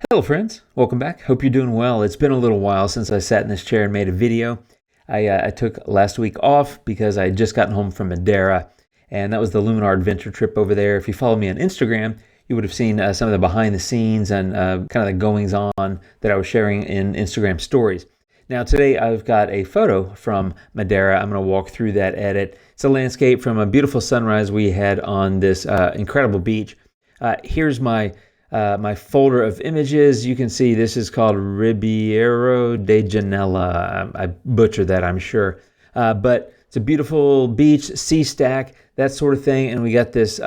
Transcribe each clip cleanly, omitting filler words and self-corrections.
Hello friends, welcome back. Hope you're doing well. It's been a little while since I sat in this chair and made a video. I took last week off because I had just gotten home from Madeira, and that was the Luminar adventure trip over there. If you follow me on Instagram, you would have seen some of the behind the scenes and kind of the goings on that I was sharing in Instagram stories. Now today I've got a photo from Madeira. I'm going to walk through that edit. It's a landscape from a beautiful sunrise we had on this incredible beach. Here's my folder of images. You can see this is called Ribeiro de Janela. I butchered that, I'm sure. But it's a beautiful beach, sea stack, that sort of thing. And we got this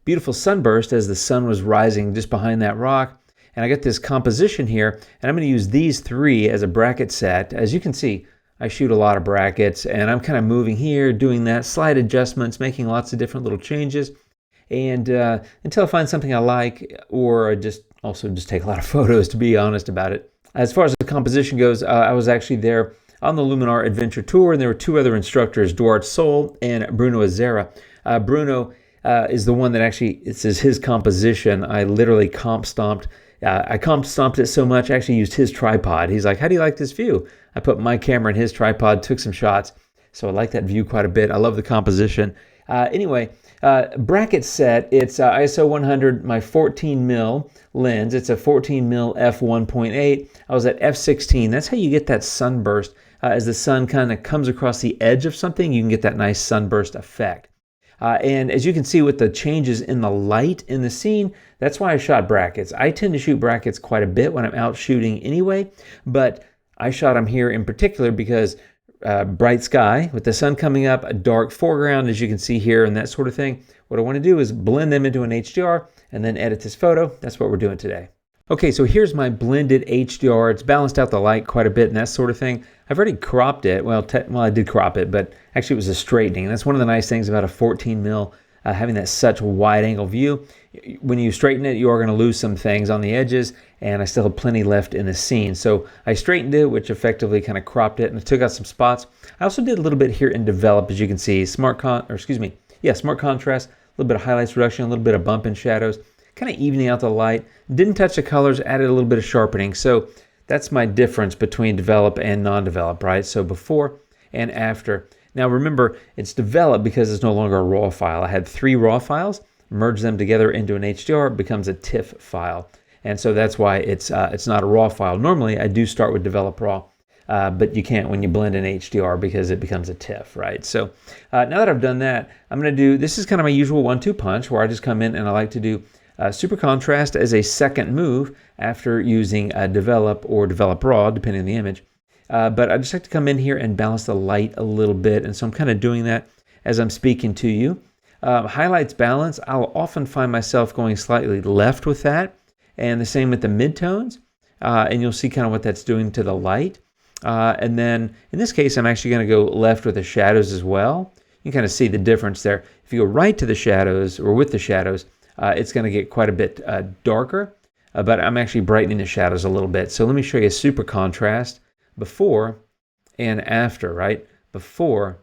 beautiful sunburst as the sun was rising just behind that rock. And I got this composition here, and I'm going to use these three as a bracket set. As you can see, I shoot a lot of brackets, and I'm kind of moving here, doing that, slight adjustments, making lots of different little changes. And until I find something I like, or I just take a lot of photos, to be honest about it. As far as the composition goes, I was actually there on the Luminar Adventure Tour, and there were two other instructors, Duarte Sol and Bruno Azera. Bruno is the one that actually, this is his composition. I literally comp stomped. I comp stomped it so much, I actually used his tripod. He's like, how do you like this view? I put my camera in his tripod, took some shots. So I like that view quite a bit. I love the composition. Anyway, bracket set, it's ISO 100, my 14 mil lens. It's a 14 mil f1.8. I was at f16. That's how you get that sunburst. As the sun kind of comes across the edge of something, you can get that nice sunburst effect. And as you can see with the changes in the light in the scene, that's why I shot brackets. I tend to shoot brackets quite a bit when I'm out shooting anyway, but I shot them here in particular because bright sky with the sun coming up, a dark foreground as you can see here, and that sort of thing. What I want to do is blend them into an HDR and then edit this photo. That's what we're doing today. Okay, so here's my blended HDR. It's balanced out the light quite a bit and that sort of thing. I've already cropped it. Well, I did crop it, but actually it was a straightening. That's one of the nice things about a 14 mil, having that such wide angle view. When you straighten it, you are going to lose some things on the edges, and I still have plenty left in the scene. So I straightened it, which effectively kind of cropped it, and I took out some spots. I also did a little bit here in develop, as you can see, smart contrast, a little bit of highlights reduction, a little bit of bump in shadows, kind of evening out the light. Didn't touch the colors, added a little bit of sharpening. So that's my difference between develop and non-develop, right? So before and after. Now remember, it's developed because it's no longer a raw file. I had 3 raw files, merge them together into an HDR, it becomes a TIFF file. And so that's why it's not a raw file. Normally I do start with develop raw, but you can't when you blend in HDR because it becomes a TIFF, right? So now that I've done that, I'm going to do, this is kind of my usual 1-2 punch where I just come in and I like to do super contrast as a second move after using develop or develop raw, depending on the image. But I just like to come in here and balance the light a little bit. And so I'm kind of doing that as I'm speaking to you. Highlights balance, I'll often find myself going slightly left with that. And the same with the midtones. And you'll see kind of what that's doing to the light. And then in this case, I'm actually going to go left with the shadows as well. You can kind of see the difference there. If you go right to the shadows or with the shadows, it's going to get quite a bit darker. But I'm actually brightening the shadows a little bit. So let me show you a super contrast before and after, right? Before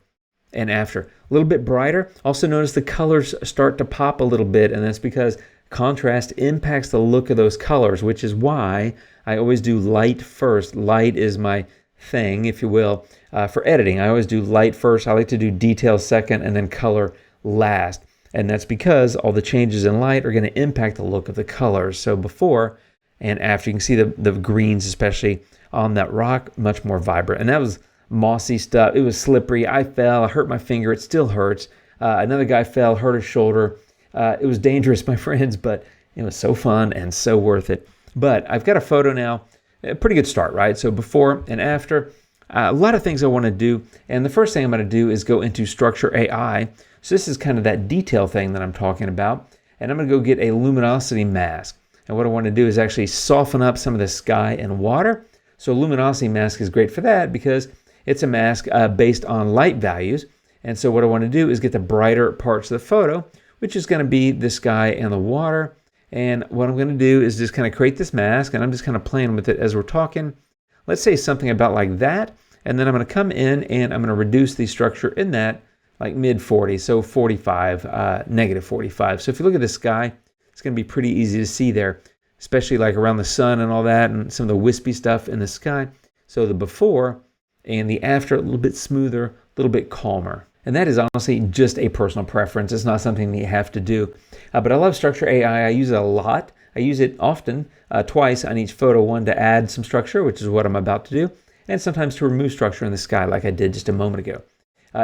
and after. A little bit brighter. Also notice the colors start to pop a little bit, and that's because contrast impacts the look of those colors, which is why I always do light first. Light is my thing, if you will, for editing. I always do light first. I like to do detail second and then color last. And that's because all the changes in light are going to impact the look of the colors. So before and after, you can see the greens, especially on that rock, much more vibrant. And that was mossy stuff. It was slippery. I fell. I hurt my finger. It still hurts. Another guy fell, hurt his shoulder. It was dangerous, my friends, but it was so fun and so worth it. But I've got a photo now. A pretty good start, right? So before and after. A lot of things I want to do. And the first thing I'm going to do is go into Structure AI. So this is kind of that detail thing that I'm talking about. And I'm going to go get a luminosity mask. And what I want to do is actually soften up some of the sky and water. So a luminosity mask is great for that because it's a mask based on light values. And so what I want to do is get the brighter parts of the photo, which is going to be the sky and the water. And what I'm going to do is just kind of create this mask, and I'm just kind of playing with it as we're talking. Let's say something about like that. And then I'm going to come in and I'm going to reduce the structure in that like mid 40, so 45, negative 45. So if you look at the sky, it's going to be pretty easy to see there. especially like around the sun and all that, and some of the wispy stuff in the sky. So the before and the after, a little bit smoother, a little bit calmer. And that is honestly just a personal preference. It's not something that you have to do. But I love Structure AI. I use it a lot. I use it often, twice on each photo. One to add some structure, which is what I'm about to do, and sometimes to remove structure in the sky like I did just a moment ago.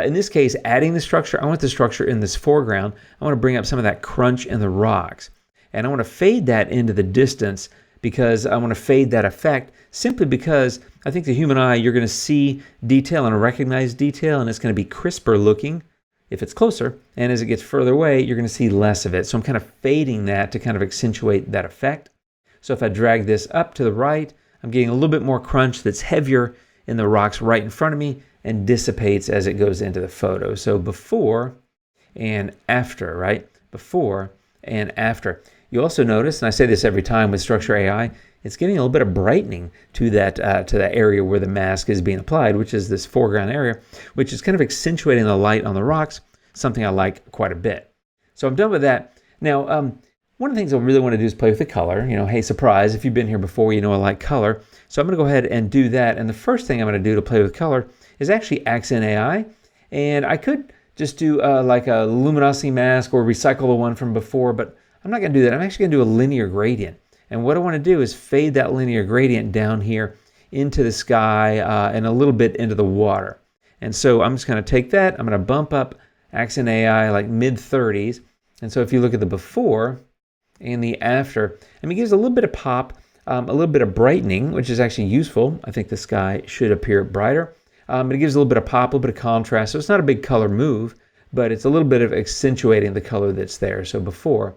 In this case, adding the structure, I want the structure in this foreground. I want to bring up some of that crunch in the rocks. And I want to fade that into the distance because I want to fade that effect simply because I think the human eye, you're going to see detail and recognize detail, and it's going to be crisper looking if it's closer. And as it gets further away, you're going to see less of it. So I'm kind of fading that to kind of accentuate that effect. So if I drag this up to the right, I'm getting a little bit more crunch that's heavier in the rocks right in front of me and dissipates as it goes into the photo. So before and after, right? Before and after. You also notice, and I say this every time with Structure AI, it's giving a little bit of brightening to that area where the mask is being applied, which is this foreground area, which is kind of accentuating the light on the rocks, something I like quite a bit. So I'm done with that. Now, one of the things I really want to do is play with the color. You know, hey, surprise, if you've been here before, you know I like color. So I'm going to go ahead and do that. And the first thing I'm going to do to play with color is actually Accent AI. And I could just do like a luminosity mask or recycle the one from before, but I'm not going to do that. I'm actually going to do a linear gradient. And what I want to do is fade that linear gradient down here into the sky and a little bit into the water. And so I'm just going to take that. I'm going to bump up Accent AI like mid-30s. And so if you look at the before and the after, I mean, it gives a little bit of pop, a little bit of brightening, which is actually useful. I think the sky should appear brighter. But it gives a little bit of pop, a little bit of contrast. So it's not a big color move, but it's a little bit of accentuating the color that's there. So before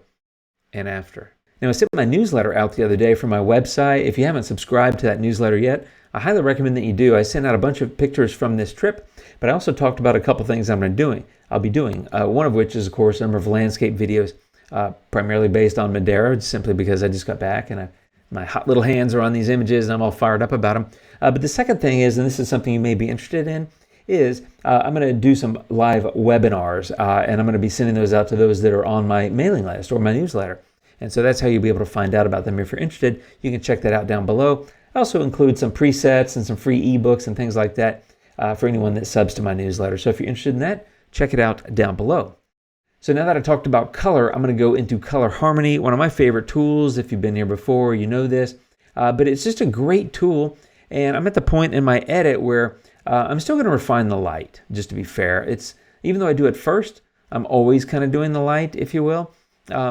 and after. Now, I sent my newsletter out the other day from my website. If you haven't subscribed to that newsletter yet, I highly recommend that you do. I sent out a bunch of pictures from this trip, but I also talked about a couple things I'll be doing. One of which is, of course, a number of landscape videos, primarily based on Madeira, simply because I just got back and my hot little hands are on these images and I'm all fired up about them. But the second thing is, and this is something you may be interested in, is I'm going to do some live webinars, and I'm going to be sending those out to those that are on my mailing list or my newsletter. And so that's how you'll be able to find out about them. If you're interested, you can check that out down below. I also include some presets and some free ebooks and things like that for anyone that subs to my newsletter. So if you're interested in that, check it out down below. So now that I talked about color, I'm going to go into color harmony, one of my favorite tools. If you've been here before, you know this. But it's just a great tool. And I'm at the point in my edit where I'm still going to refine the light, just to be fair. Even though I do it first, I'm always kind of doing the light, if you will.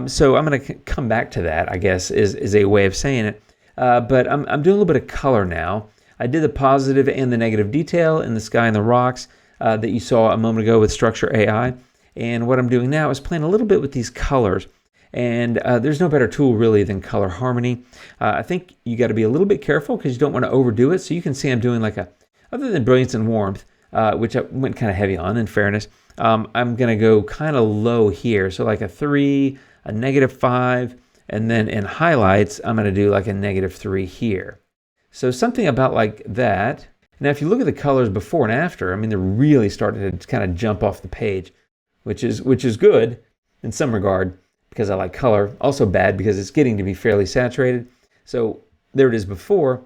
So I'm going to come back to that, I guess, is a way of saying it. But I'm doing a little bit of color now. I did the positive and the negative detail in the sky and the rocks that you saw a moment ago with Structure AI. And what I'm doing now is playing a little bit with these colors. And there's no better tool really than color harmony. I think you got to be a little bit careful because you don't want to overdo it. So you can see I'm doing like other than brilliance and warmth, which I went kind of heavy on in fairness, I'm going to go kind of low here. So like a 3, a -5, and then in highlights, I'm going to do like a -3 here. So something about like that. Now, if you look at the colors before and after, I mean, they're really starting to kind of jump off the page, which is good in some regard because I like color. Also bad because it's getting to be fairly saturated. So there it is before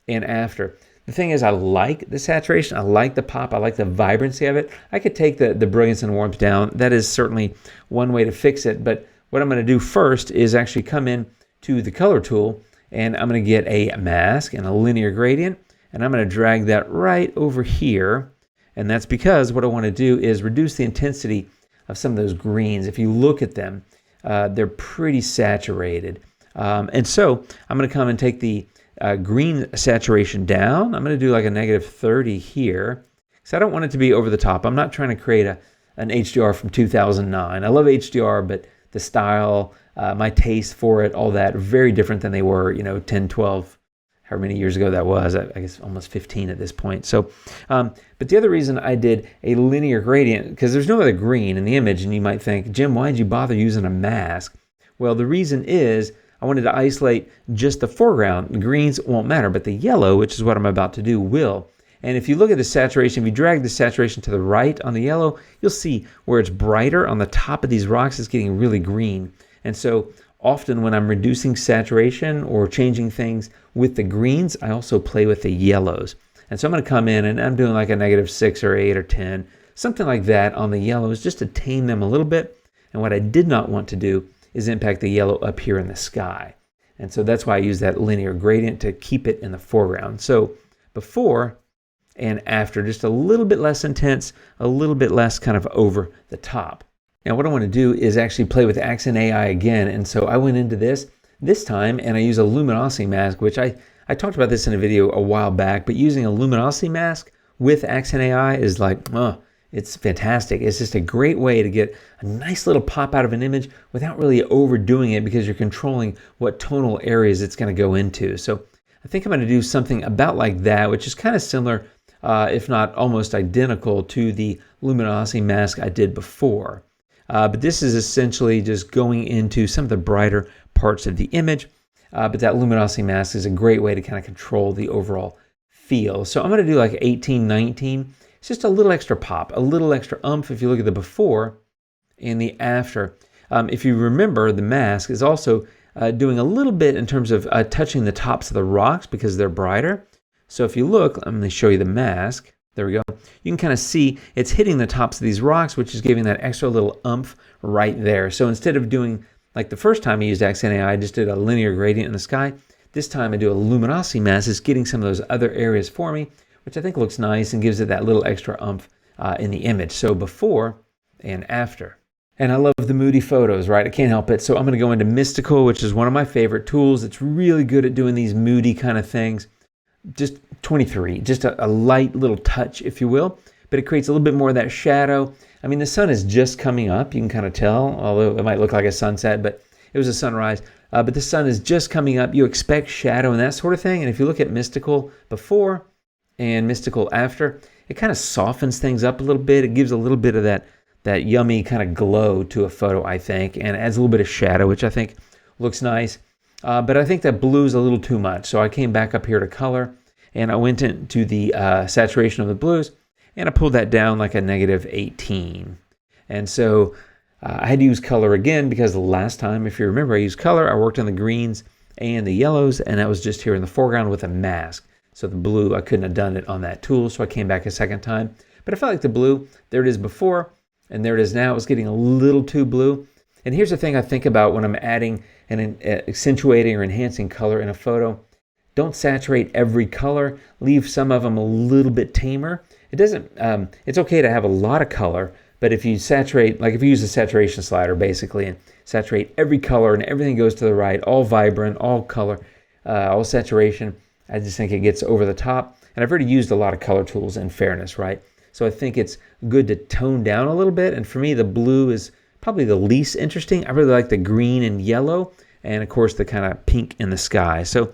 and after. The thing is, I like the saturation. I like the pop. I like the vibrancy of it. I could take the brilliance and warmth down. That is certainly one way to fix it. But what I'm going to do first is actually come in to the color tool, and I'm going to get a mask and a linear gradient, and I'm going to drag that right over here. And that's because what I want to do is reduce the intensity of some of those greens. If you look at them, they're pretty saturated. And so I'm going to come and take the green saturation down. I'm going to do like a -30 here. So I don't want it to be over the top. I'm not trying to create an HDR from 2009. I love HDR, but the style, my taste for it, all that, very different than they were, 10, 12, however many years ago that was. I guess almost 15 at this point. So, but the other reason I did a linear gradient, because there's no other green in the image, and you might think, Jim, why did you bother using a mask? Well, the reason is I wanted to isolate just the foreground. The greens won't matter, but the yellow, which is what I'm about to do, will. And if you look at the saturation, if you drag the saturation to the right on the yellow, you'll see where it's brighter on the top of these rocks, it's getting really green. And so often when I'm reducing saturation or changing things with the greens, I also play with the yellows. And so I'm going to come in and I'm doing like a -6 or 8 or 10, something like that on the yellows, just to tame them a little bit. And what I did not want to do is impact the yellow up here in the sky. And so that's why I use that linear gradient to keep it in the foreground. So before and after, just a little bit less intense, a little bit less kind of over the top. Now what I want to do is actually play with Accent AI again. And so I went into this time and I use a luminosity mask, which I talked about this in a video a while back, but using a luminosity mask with Accent AI is like, it's fantastic. It's just a great way to get a nice little pop out of an image without really overdoing it, because you're controlling what tonal areas it's going to go into. So I think I'm going to do something about like that, which is kind of similar, if not almost identical to the luminosity mask I did before. But this is essentially just going into some of the brighter parts of the image. But that luminosity mask is a great way to kind of control the overall feel. So I'm going to do like 18, 19. It's just a little extra pop, a little extra oomph if you look at the before and the after. If you remember, the mask is also doing a little bit in terms of touching the tops of the rocks because they're brighter. So if you look, I'm going to show you the mask. There we go. You can kind of see it's hitting the tops of these rocks, which is giving that extra little oomph right there. So instead of doing, like the first time I used Accent AI, I just did a linear gradient in the sky. This time I do a luminosity mask. It's getting some of those other areas for me, which I think looks nice and gives it that little extra oomph in the image. So before and after. And I love the moody photos, right? I can't help it. So I'm going to go into Mystical, which is one of my favorite tools. It's really good at doing these moody kind of things. Just 23, just a light little touch, if you will, but it creates a little bit more of that shadow. I mean, the sun is just coming up, you can kind of tell, although it might look like a sunset, but it was a sunrise. But the sun is just coming up. You expect shadow and that sort of thing. And if you look at Mystical before and Mystical after, it kind of softens things up a little bit. It gives a little bit of that yummy kind of glow to a photo, I think, and adds a little bit of shadow, which I think looks nice. But I think that blue is a little too much. So I came back up here to color and I went into the saturation of the blues and I pulled that down like a -18. And so I had to use color again because the last time, if you remember, I used color. I worked on the greens and the yellows, and that was just here in the foreground with a mask. So the blue, I couldn't have done it on that tool, so I came back a second time. But I felt like the blue, there it is before, and there it is now. It was getting a little too blue. And here's the thing I think about when I'm adding and accentuating or enhancing color in a photo. Don't saturate every color. Leave some of them a little bit tamer. It doesn't. It's okay to have a lot of color, but if you saturate, like if you use a saturation slider basically and saturate every color and everything goes to the right, all vibrant, all color, all saturation, I just think it gets over the top. And I've already used a lot of color tools, in fairness, right? So I think it's good to tone down a little bit. And for me, the blue is probably the least interesting. I really like the green and yellow, and of course the kind of pink in the sky. So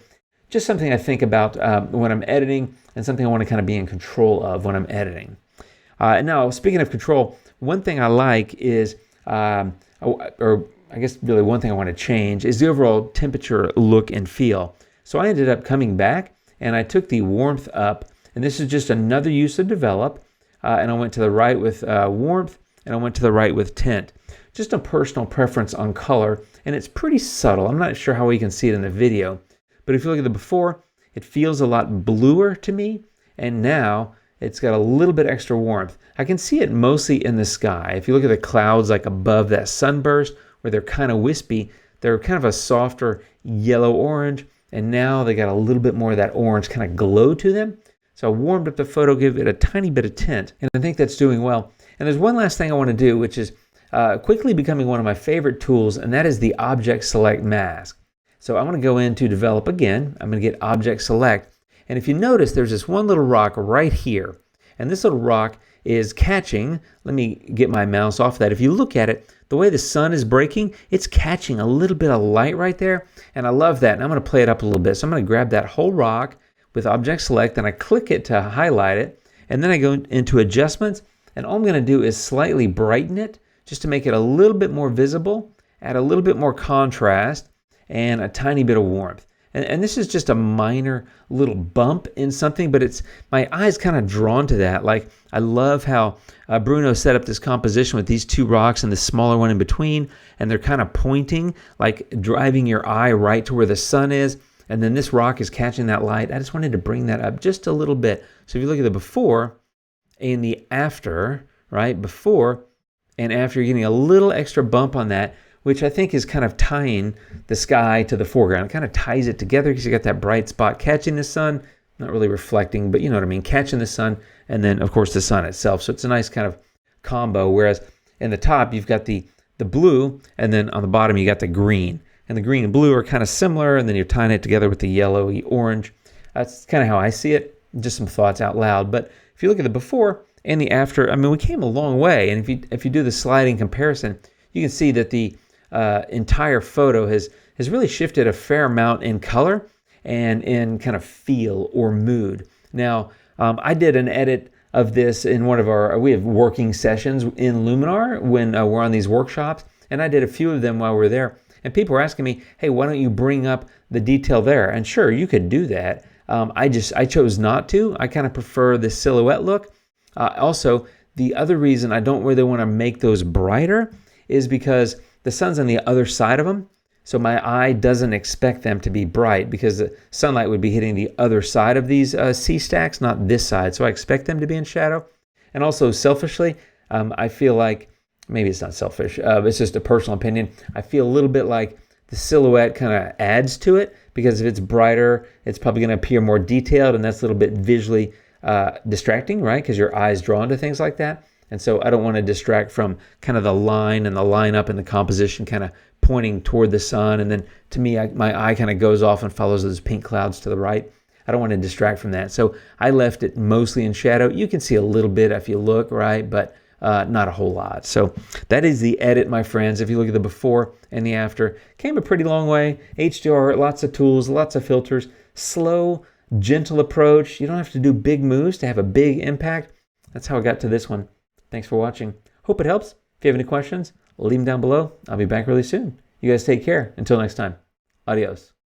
just something I think about when I'm editing, and something I want to kind of be in control of when I'm editing. And now, speaking of control, one thing I like is, or I guess really one thing I want to change is the overall temperature, look, and feel. So I ended up coming back and I took the warmth up, and this is just another use of develop, and I went to the right with warmth, and I went to the right with tint. Just a personal preference on color, and it's pretty subtle. I'm not sure how we can see it in the video, but if you look at the before, it feels a lot bluer to me, and now it's got a little bit extra warmth. I can see it mostly in the sky. If you look at the clouds like above that sunburst, where they're kind of wispy, they're kind of a softer yellow-orange, and now they got a little bit more of that orange kind of glow to them. So I warmed up the photo, give it a tiny bit of tint, and I think that's doing well. And there's one last thing I want to do, which is quickly becoming one of my favorite tools, and that is the Object Select mask. So I'm going to go into Develop again. I'm going to get Object Select. And if you notice, there's this one little rock right here. And this little rock is catching, let me get my mouse off that. If you look at it, the way the sun is breaking, it's catching a little bit of light right there. And I love that. And I'm going to play it up a little bit. So I'm going to grab that whole rock with Object Select, and I click it to highlight it. And then I go into Adjustments. And all I'm going to do is slightly brighten it just to make it a little bit more visible, add a little bit more contrast, and a tiny bit of warmth. And this is just a minor little bump in something, but it's my eye's kind of drawn to that. Like, I love how Bruno set up this composition with these two rocks and the smaller one in between, and they're kind of pointing, like driving your eye right to where the sun is. And then this rock is catching that light. I just wanted to bring that up just a little bit. So if you look at the before and the after, right? Before and after, you're getting a little extra bump on that, which I think is kind of tying the sky to the foreground. It kind of ties it together because you got that bright spot catching the sun, not really reflecting, but you know what I mean, catching the sun, and then of course the sun itself. So it's a nice kind of combo, whereas in the top you've got the blue, and then on the bottom you got the green. And the green and blue are kind of similar, and then you're tying it together with the yellowy orange. That's kind of how I see it, just some thoughts out loud. But if you look at the before and the after, I mean, we came a long way. And if you do the sliding comparison, you can see that the entire photo has really shifted a fair amount in color and in kind of feel or mood. Now, I did an edit of this in one of we have working sessions in Luminar when we're on these workshops, and I did a few of them while we're there. And people were asking me, hey, why don't you bring up the detail there? And sure, you could do that. I chose not to. I kind of prefer the silhouette look. Also, the other reason I don't really want to make those brighter is because the sun's on the other side of them, so my eye doesn't expect them to be bright because the sunlight would be hitting the other side of these C stacks, not this side. So I expect them to be in shadow. And also, selfishly, I feel like, maybe it's not selfish, it's just a personal opinion, I feel a little bit like the silhouette kind of adds to it, because if it's brighter, it's probably going to appear more detailed, and that's a little bit visually distracting, right? Because your eye's drawn to things like that. And so I don't want to distract from kind of the line and the lineup and the composition kind of pointing toward the sun. And then to me, my eye kind of goes off and follows those pink clouds to the right. I don't want to distract from that. So I left it mostly in shadow. You can see a little bit if you look, right? But not a whole lot. So that is the edit, my friends. If you look at the before and the after, came a pretty long way. HDR, lots of tools, lots of filters, slow, gentle approach. You don't have to do big moves to have a big impact. That's how I got to this one. Thanks for watching. Hope it helps. If you have any questions, leave them down below. I'll be back really soon. You guys take care. Until next time. Adios.